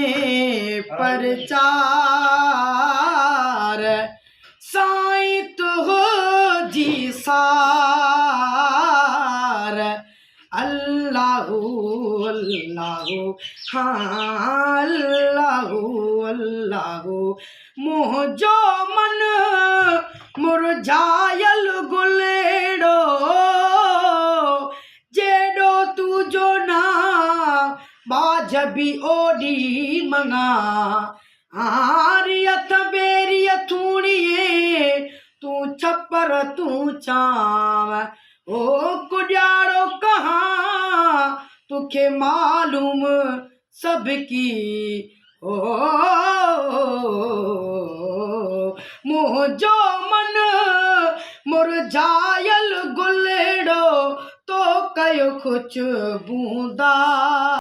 में प्रचार साईं तो जी सार अल्लाहु अल्लाहु हाँ अल्लाहु अल्लाहु मुंहिंजो मन मुरझायल गुलेड़ो जेड़ो तुझो ना बाज भी ओडी मंगा आरियत बेरिय थूणिए तू छपर तू चाव ओ कुड़ियारो कहाँ तुखे मालूम सबकी ओ मुंहिंजो मन मुरझायल गुलेड़ो तो कयो कुछ बूंदा।